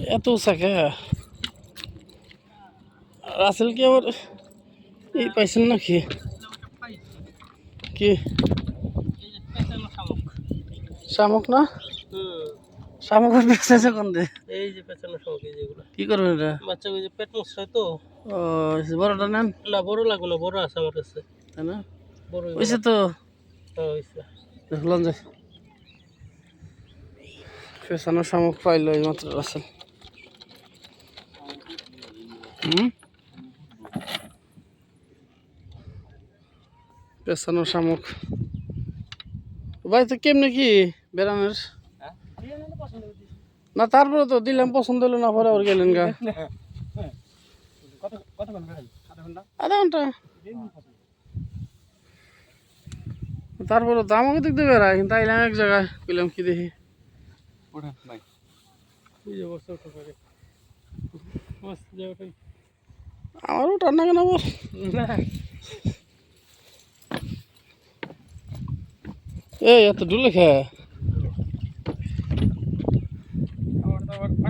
এত উঁচাকে রাসেল কি আবার এই পাইছেন নাকি কি শামুক না শামুক বেঁচেছে কোন দে এই যে পেছনে শামুক এই যেগুলো কি করবেন এটা বাচ্চা ওই যে পেট মুছড়ায় তো ও বড়টা নেন না বড় লাগবে না বড় আছে আমার কাছে তাই না বড় হয়েছে তো হয়েছে দেখলাম যে পেছানো শামুক পাইলো এই মাত্র রাসেল পেছানো শামুক ভাই তো কেমনে কি বেড়ানোর না তারপরে তো দিলাম পছন্দ হলো না পরে আবার গেলেন গা আধা ঘন্টা তারপরে তো আমাকে দেখতে বেড়ায় কিন্তু আইলাম এক জায়গায় কইলাম কি দেখি আমার ওঠার না কেন বল এই এত দূর লেখা